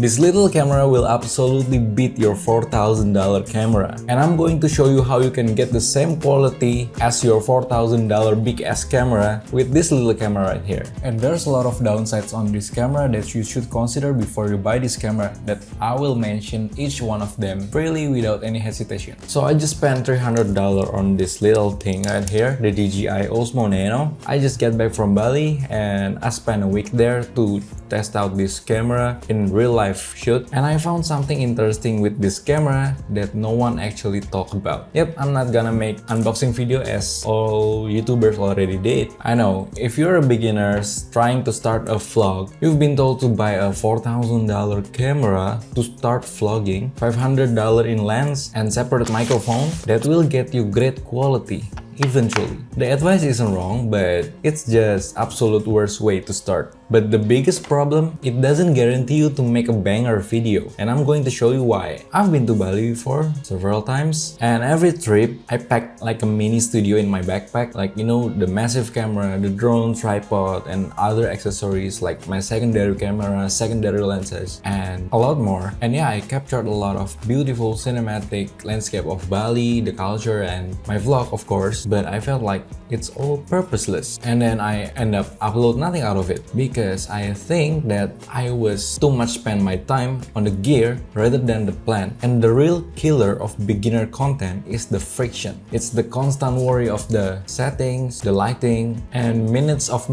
This little camera will absolutely beat your $4,000 camera. And I'm going to show you how you can get the same quality as your $4,000 big ass camera with this little camera right here. And there's a lot of downsides on this camera that you should consider before you buy this camera that I will mention each one of them freely without any hesitation. So I just spent $300 on this little thing right here, the DJI Osmo Nano. I just get back from Bali and I spent a week there to test out this camera in real life shoot, and I found something interesting with this camera that no one actually talked about. Yep, I'm not gonna make unboxing video as all YouTubers already did. I know, if you're a beginner trying to start a vlog, you've been told to buy a $4,000 camera to start vlogging, $500 in lens and separate microphone that will get you great quality eventually. The advice isn't wrong, but it's just absolute worst way to start. But the biggest problem, it doesn't guarantee you to make a banger video, and I'm going to show you why. I've been to Bali before several times, and every trip I packed like a mini studio in my backpack, like you know, the massive camera, the drone, tripod, and other accessories like my secondary camera, secondary lenses, and a lot more. And yeah, I captured a lot of beautiful cinematic landscape of Bali, the culture, and my vlog of course, but I felt like it's all purposeless. And then I end up upload nothing out of it because I think that I was too much spend my time on the gear rather than the plan. And the real killer of beginner content is the friction. It's the constant worry of the settings, the lighting, and minutes of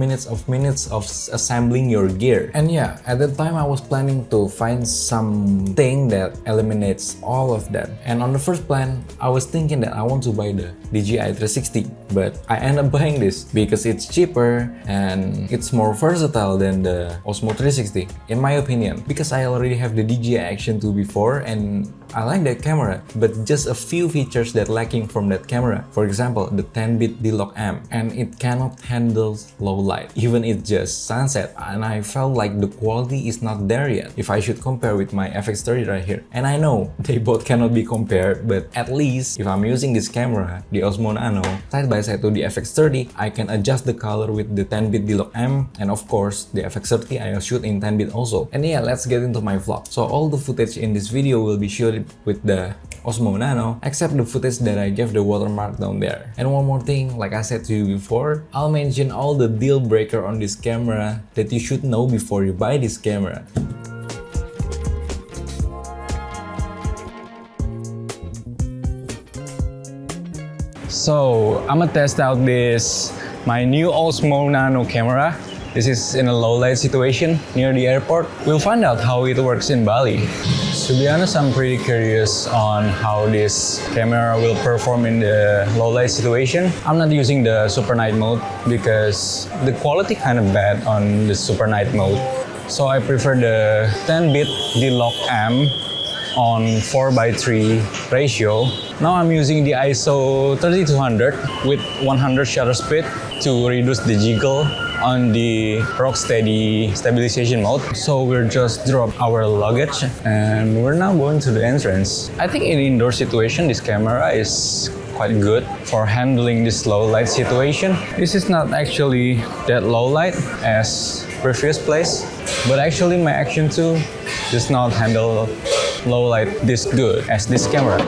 assembling your gear. And yeah, at that time I was planning to find something that eliminates all of that. And on the first plan, I was thinking that I want to buy the DJI 360, but I end up buying this because it's cheaper and it's more versatile than the Osmo 360 in my opinion, because I already have the DJI Action 2 before and I like that camera, but just a few features that lacking from that camera. For example, the 10-bit D-Lock amp, and it cannot handle low light, even it's just sunset, and I felt like the quality is not there yet if I should compare with my FX30 right here. And I know they both cannot be compared, but at least if I'm using this camera, the Osmo Nano, side by side to the FX30, I can adjust the color with the 10-bit D-Lock amp, and of course the FX30 I shoot in 10-bit also. And yeah, let's get into my vlog. So all the footage in this video will be shot with the Osmo Nano, except the footage that I gave the watermark down there. And one more thing, like I said to you before, I'll mention all the deal breaker on this camera that you should know before you buy this camera. So I'm gonna test out my new Osmo Nano camera. This is in a low light situation near the airport. We'll find out how it works in Bali. To be honest, I'm pretty curious on how this camera will perform in the low light situation. I'm not using the super night mode because the quality kind of bad on the super night mode. So I prefer the 10-bit D-Lock amp on 4:3 ratio. Now I'm using the ISO 3200 with 100 shutter speed to reduce the jiggle on the rock steady stabilization mode. So we're just drop our luggage and we're now going to the entrance. I think in indoor situation this camera is quite good for handling this low light situation. This is not actually that low light as previous place, but actually my Action 2 does not handle low light this good as this camera.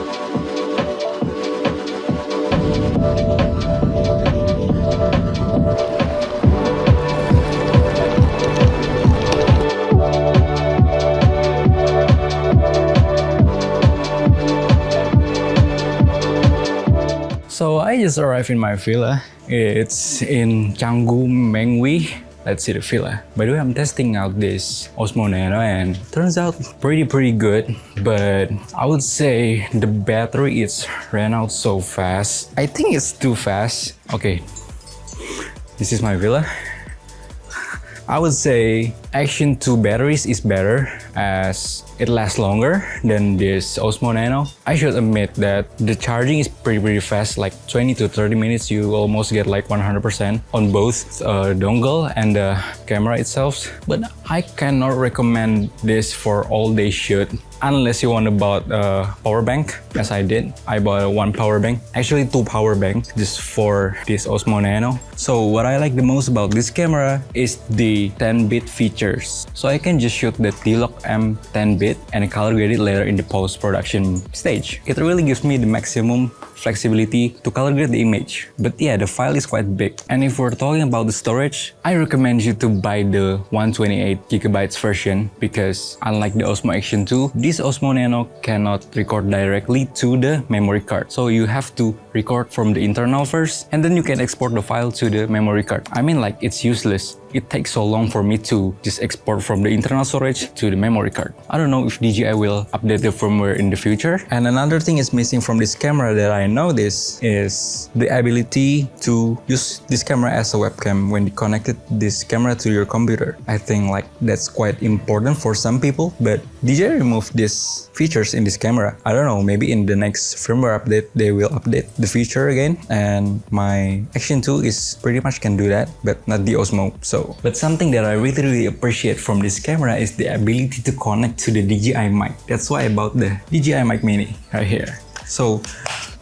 So I just arrived in my villa. It's in Canggu, Mengwi. Let's see the villa. By the way, I'm testing out this Osmo Nano and turns out pretty good. But I would say the battery is ran out so fast. I think it's too fast. Okay, this is my villa. I would say Action 2 batteries is better as it lasts longer than this Osmo Nano. I should admit that the charging is pretty fast, like 20 to 30 minutes you almost get like 100% on both dongle and the camera itself. But I cannot recommend this for all day shoot unless you want to buy a power bank, as I did. I bought one power bank, actually two power banks just for this Osmo Nano. So what I like the most about this camera is the 10-bit feature pictures. So I can just shoot the T-Log M 10-bit and color grade it later in the post-production stage. It really gives me the maximum flexibility to color grade the image. But yeah, the file is quite big. And if we're talking about the storage, I recommend you to buy the 128GB version because unlike the Osmo Action 2, this Osmo Nano cannot record directly to the memory card. So you have to record from the internal first and then you can export the file to the memory card. I mean, like, it's useless. It takes so long for me to just export from the internal storage to the memory card. I don't know if DJI will update the firmware in the future. And another thing is missing from this camera that I noticed is the ability to use this camera as a webcam when you connected this camera to your computer. I think like that's quite important for some people, but DJI removed these features in this camera. I don't know, maybe in the next firmware update they will update the feature again, and my Action 2 is pretty much can do that, but not the Osmo. But something that I really appreciate from this camera is the ability to connect to the DJI mic. That's why I bought the DJI mic mini right here. So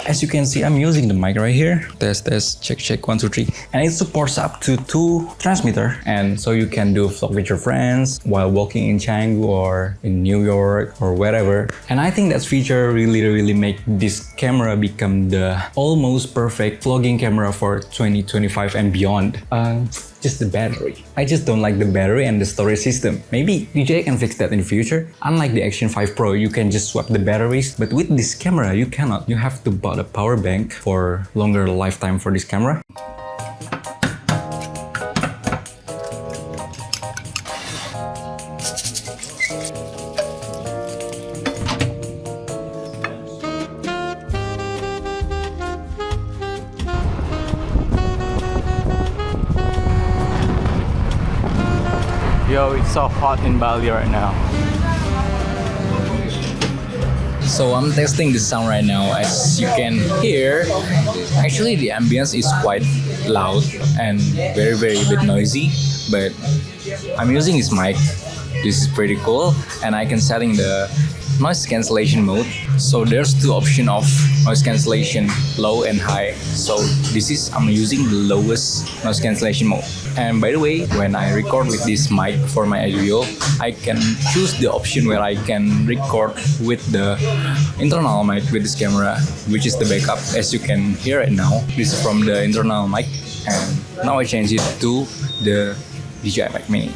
as you can see, I'm using the mic right here. Test, check, 1, 2, 3. And it supports up to 2 transmitters. And so you can do vlog with your friends while walking in Canggu or in New York or wherever. And I think that feature really make this camera become the almost perfect vlogging camera for 2025 and beyond. Just the battery. I just don't like the battery and the storage system. Maybe DJI can fix that in the future. Unlike the Action 5 Pro, you can just swap the batteries. But with this camera, you cannot. You have to buy a power bank for longer lifetime for this camera. Yo, it's so hot in Bali right now. So I'm testing the sound right now. As you can hear, actually the ambience is quite loud and very bit noisy, but I'm using this mic. This is pretty cool, and I can setting the noise cancellation mode. So there's 2 options of noise cancellation, low and high. So I'm using the lowest noise cancellation mode. And by the way, when I record with this mic for my audio, I can choose the option where I can record with the internal mic with this camera, which is the backup. As you can hear it now, this is from the internal mic, and now I change it to the DJI mic mini.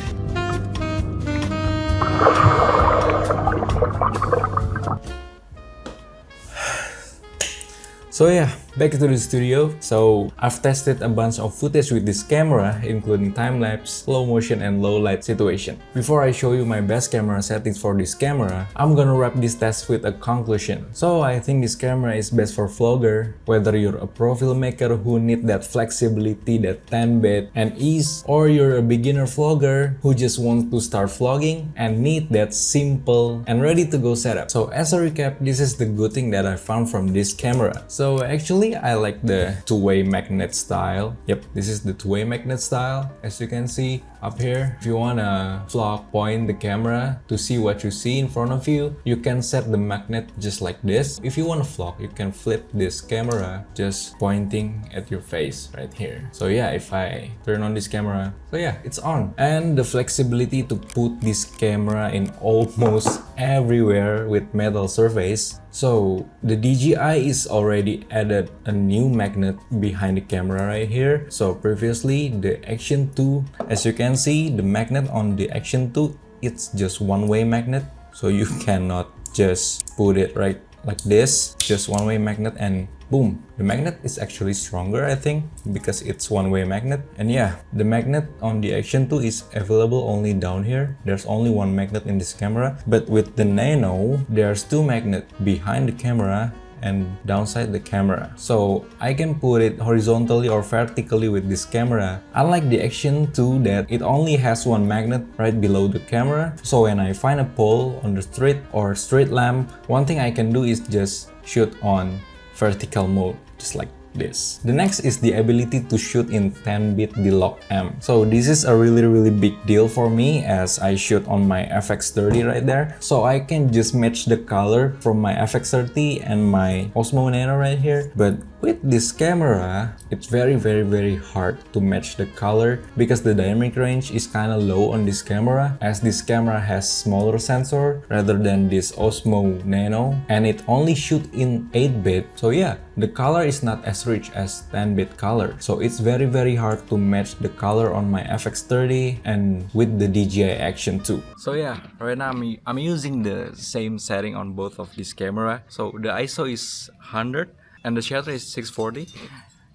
So yeah, back to the studio. So I've tested a bunch of footage with this camera, including time-lapse, slow motion, and low light situation. Before I show you my best camera settings for this camera, I'm gonna wrap this test with a conclusion. So I think this camera is best for vlogger, whether you're a pro filmmaker who need that flexibility, that 10-bit and ease, or you're a beginner vlogger who just wants to start vlogging and need that simple and ready to go setup. So as a recap, this is the good thing that I found from this camera. So actually, I like the two-way magnet style. Yep, this is the two-way magnet style. As you can see up here, if you wanna vlog, point the camera to see what you see in front of you, you can set the magnet just like this. If you wanna vlog, you can flip this camera just pointing at your face right here. So yeah, if I turn on this camera, so yeah, it's on. And the flexibility to put this camera in almost everywhere with metal surface. So the DJI is already added a new magnet behind the camera right here. So previously the Action 2, as you can see, the magnet on the Action 2, it's just one-way magnet. So you cannot just put it right like this, just one-way magnet, and boom, the magnet is actually stronger, I think, because it's one-way magnet. And yeah, the magnet on the Action 2 is available only down here. There's only one magnet in this camera, but with the Nano, there's two magnets behind the camera and downside the camera. So I can put it horizontally or vertically with this camera. Unlike the Action 2 that it only has one magnet right below the camera. So when I find a pole on the street or street lamp, one thing I can do is just shoot on vertical mode, just like this. The next is the ability to shoot in 10-bit D-Log M. So this is a really big deal for me as I shoot on my FX30 right there. So I can just match the color from my FX30 and my Osmo Nano right here. But with this camera, it's very hard to match the color because the dynamic range is kind of low on this camera, as this camera has smaller sensor rather than this Osmo Nano, and it only shoot in 8-bit. So yeah, the color is not as rich as 10-bit color. So it's very hard to match the color on my FX30 and with the DJI Action 2. So yeah, right now I'm using the same setting on both of this camera. So the ISO is 100 and the shutter is 640.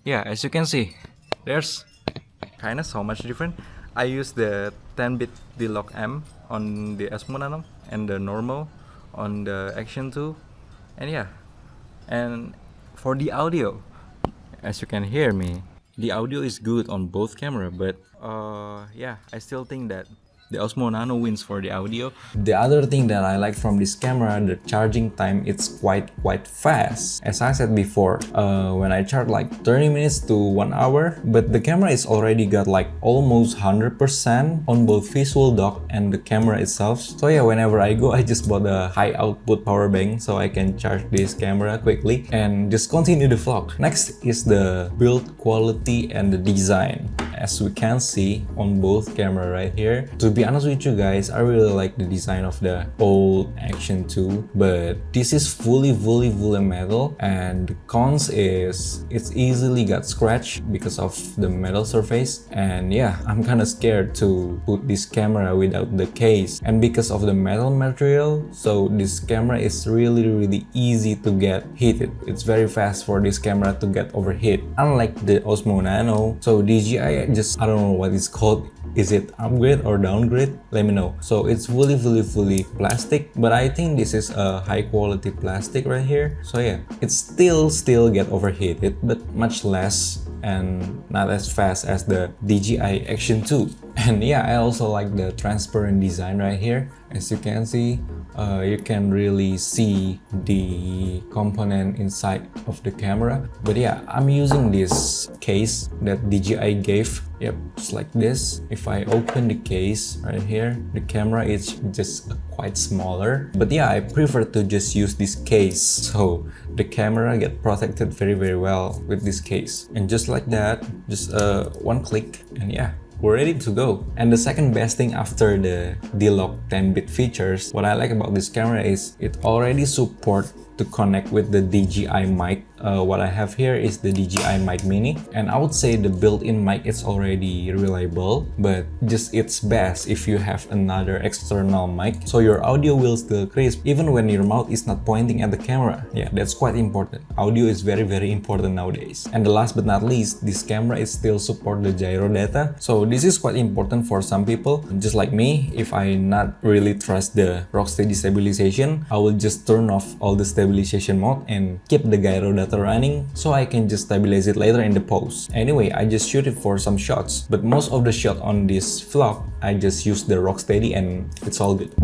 Yeah, as you can see, there's kinda so much different. I use the 10-bit D-Log M on the Osmo Nano and the normal on the Action 2. And yeah, and for the audio, as you can hear me, the audio is good on both camera, but yeah, I still think that the Osmo Nano wins for the audio. The other thing that I like from this camera, the charging time, it's quite fast. As I said before, when I charge like 30 minutes to 1 hour, but the camera is already got like almost 100% on both visual dock and the camera itself. So yeah, whenever I go, I just bought a high output power bank so I can charge this camera quickly and just continue the vlog. Next is the build quality and the design. As we can see on both camera right here, to be honest with you guys, I really like the design of the old Action 2, but this is fully metal, and the cons is it's easily got scratched because of the metal surface. And yeah, I'm kind of scared to put this camera without the case, and because of the metal material, so this camera is really easy to get heated. It's very fast for this camera to get overheat, unlike the Osmo Nano. So DJI just, I don't know what it's called. Is it upgrade or downgrade? Let me know. So it's fully plastic, but I think this is a high quality plastic right here. So yeah, it still get overheated, but much less and not as fast as the DJI Action 2. And yeah, I also like the transparent design right here. As you can see, you can really see the component inside of the camera. But yeah, I'm using this case that DJI gave. Yep, just like this. If I open the case right here, the camera is just quite smaller. But yeah, I prefer to just use this case, so the camera get protected very well with this case. And just like that, just one click, and yeah, we're ready to go. And the second best thing after the D-Log 10-bit features, what I like about this camera is it already support to connect with the DJI mic. What I have here is the DJI mic mini, and I would say the built-in mic is already reliable, but just it's best if you have another external mic so your audio will still crisp even when your mouth is not pointing at the camera. Yeah, that's quite important. Audio is very important nowadays. And the last but not least, this camera is still support the gyro data, so this is quite important for some people. Just like me, if I not really trust the rocksteady stabilization, I will just turn off all the stabilization mode and keep the gyro data running so I can just stabilize it later in the post. Anyway, I just shoot it for some shots, but most of the shot on this vlog, I just use the rocksteady and it's all good.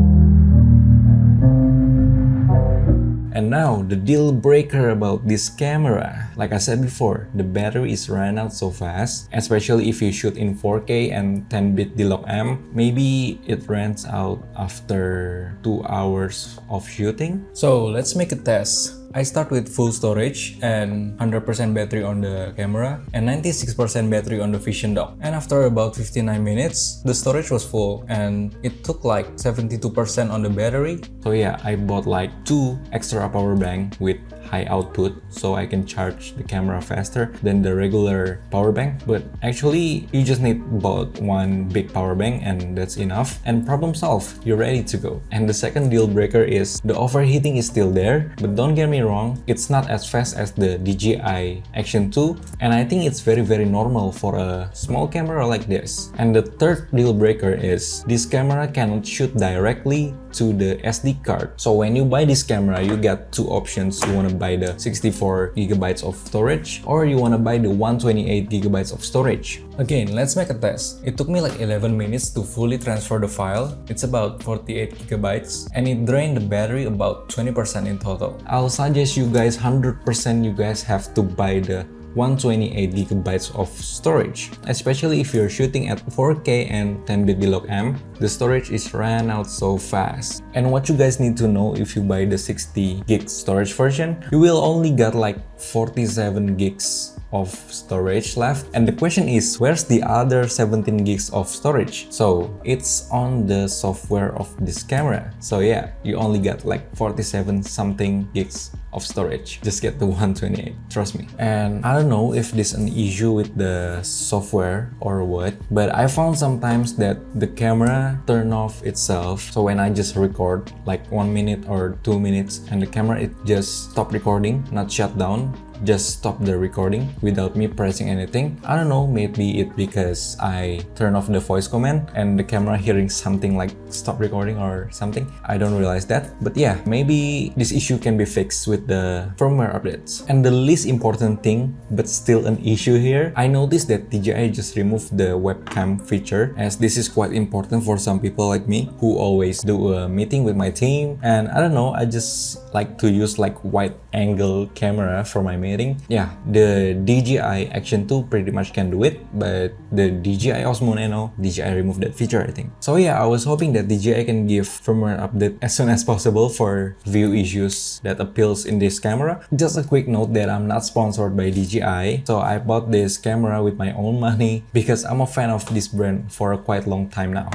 And now, the deal breaker about this camera. Like I said before, the battery is running out so fast, especially if you shoot in 4K and 10-bit D-Log M. Maybe it runs out after 2 hours of shooting. So let's make a test. I start with full storage and 100% battery on the camera and 96% battery on the vision dock. And after about 59 minutes, the storage was full and it took like 72% on the battery. So yeah, I bought like 2 extra power bank with high output so I can charge the camera faster than the regular power bank. But actually, you just need about 1 big power bank and that's enough. And problem solved, you're ready to go. And the second deal breaker is the overheating is still there, but don't get me wrong, it's not as fast as the DJI Action 2, and I think it's very normal for a small camera like this. And the third deal breaker is this camera cannot shoot directly to the SD card. So when you buy this camera, you get 2 options. You want to buy the 64GB of storage, or you want to buy the 128GB of storage. Again, let's make a test. It took me like 11 minutes to fully transfer the file. It's about 48GB and it drained the battery about 20% in total. I'll suggest you guys 100% you guys have to buy the 128 gigabytes of storage. Especially if you're shooting at 4K and 10-bit DLock-M, the storage is ran out so fast. And what you guys need to know, if you buy the 60 gig storage version, you will only get like 47 gigs of storage left. And the question is, where's the other 17 gigs of storage? So it's on the software of this camera. So yeah, you only got like 47 something gigs of storage. Just get the 128, trust me. And I don't know if this is an issue with the software or what, but I found sometimes that the camera turn off itself. So when I just record like 1 minute or 2 minutes and the camera it just stop recording, not shut down, just stop the recording without me pressing anything. I don't know, maybe it because I turn off the voice command and the camera hearing something like stop recording or something. I don't realize that, but yeah, maybe this issue can be fixed with the firmware updates. And the least important thing, but still an issue here, I noticed that DJI just removed the webcam feature, as this is quite important for some people like me who always do a meeting with my team, and I don't know, I just like to use like wide angle camera for my meeting. Yeah, the DJI Action 2 pretty much can do it, but the DJI Osmo Nano, DJI removed that feature, I think. So yeah, I was hoping that DJI can give firmware update as soon as possible for view issues that appeals in this camera. Just a quick note that I'm not sponsored by DJI, so I bought this camera with my own money because I'm a fan of this brand for a quite long time now.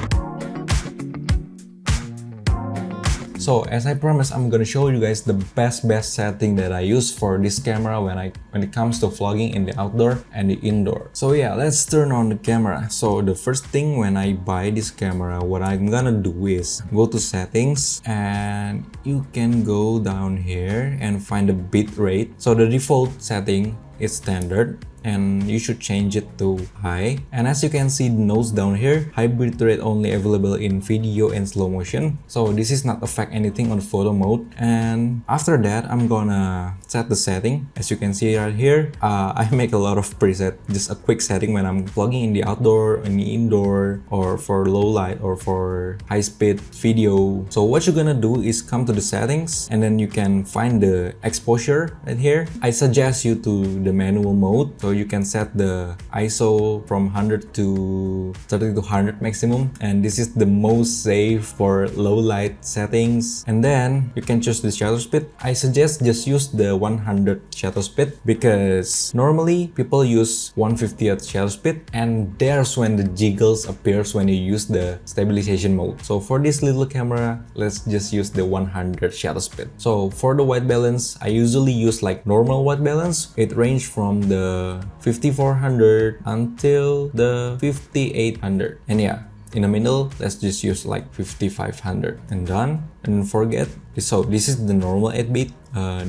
So as I promised, I'm gonna show you guys the best setting that I use for this camera when it comes to vlogging in the outdoor and the indoor. So yeah, let's turn on the camera. So the first thing when I buy this camera, what I'm gonna do is go to settings, and you can go down here and find the bit rate. So the default setting is standard, and you should change it to high. And as you can see the notes down here, high bitrate only available in video and slow motion, so this is not affect anything on photo mode. And after that, I'm gonna set the setting. As you can see right here, I make a lot of preset, just a quick setting when I'm vlogging in the outdoor, in the indoor, or for low light, or for high speed video. So what you're gonna do is come to the settings, and then you can find the exposure right here. I suggest you to the manual mode, so you can set the ISO from 100 to 30 to 100 maximum, and this is the most safe for low light settings. And then you can choose the shutter speed. I suggest just use the 100 shutter speed, because normally people use 150th shutter speed, and there's when the jiggles appears when you use the stabilization mode. So for this little camera, let's just use the 100 shutter speed. So for the white balance, I usually use like normal white balance. It range from the 5400 until the 5800, and yeah, in the middle, let's just use like 5500 and done. And forget this. So this is the normal 8-bit,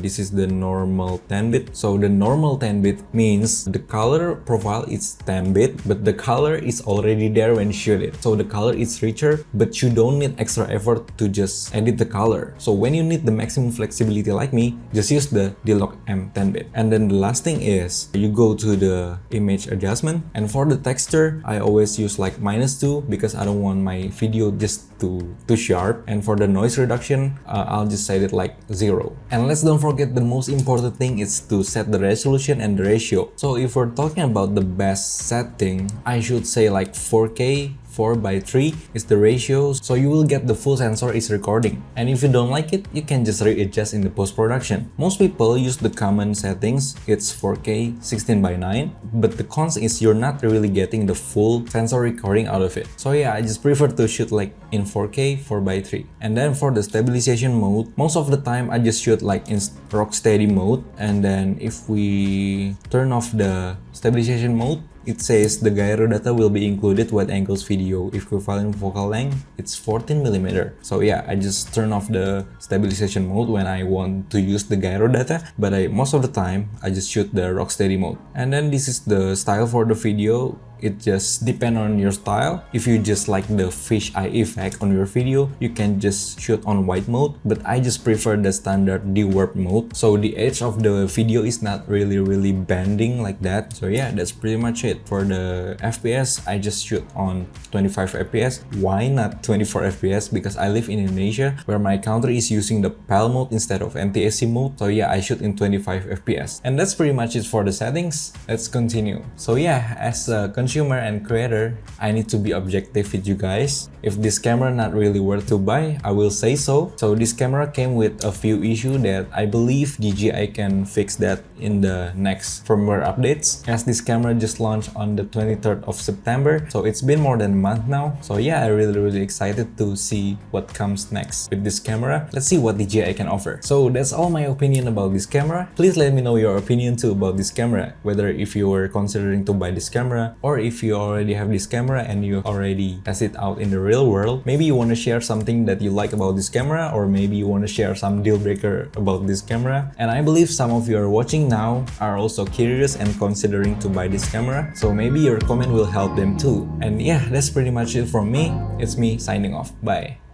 this is the normal 10-bit. So the normal 10-bit means the color profile is 10-bit, but the color is already there when you shoot it. So the color is richer, but you don't need extra effort to just edit the color. So when you need the maximum flexibility like me, just use the DLock-M 10-bit. And then the last thing is you go to the image adjustment, and for the texture, I always use like -2 because I don't want my video just too sharp. And for the noise reduction, I'll just set it like 0. And let's don't forget the most important thing is to set the resolution and the ratio. So if we're talking about the best setting, I should say like 4K 4:3 is the ratio, so you will get the full sensor is recording. And if you don't like it, you can just readjust in the post-production. Most people use the common settings, it's 4K 16:9, but the cons is you're not really getting the full sensor recording out of it. So yeah, I just prefer to shoot like in 4K 4:3. And then for the stabilization mode, most of the time I just shoot like in rock steady mode. And then if we turn off the stabilization mode, it says the gyro data will be included wide angles video equivalent focal length, it's 14mm. So yeah, I just turn off the stabilization mode when I want to use the gyro data, but most of the time I just shoot the rock steady mode. And then this is the style for the video. It just depends on your style. If you just like the fisheye effect on your video, you can just shoot on wide mode, but I just prefer the standard dewarp mode, so the edge of the video is not really bending like that. So yeah, that's pretty much it. For the FPS, I just shoot on 25 FPS. Why not 24 FPS? Because I live in Indonesia, where my country is using the PAL mode instead of NTSC mode. So yeah, I shoot in 25 FPS. And that's pretty much it for the settings. Let's continue. So yeah, as a consumer and creator, I need to be objective with you guys. If this camera not really worth to buy, I will say so. So this camera came with a few issues that I believe DJI can fix that in the next firmware updates, as this camera just launched on the 23rd of September. So it's been more than a month now. So yeah, I'm really excited to see what comes next with this camera. Let's see what DJI can offer. So that's all my opinion about this camera. Please let me know your opinion too about this camera, whether if you were considering to buy this camera, or if you already have this camera and you already test it out in the real world. Maybe you want to share something that you like about this camera, or maybe you want to share some deal breaker about this camera. And I believe some of you are watching now are also curious and considering to buy this camera, so maybe your comment will help them too. And yeah, that's pretty much it from me. It's me signing off. Bye.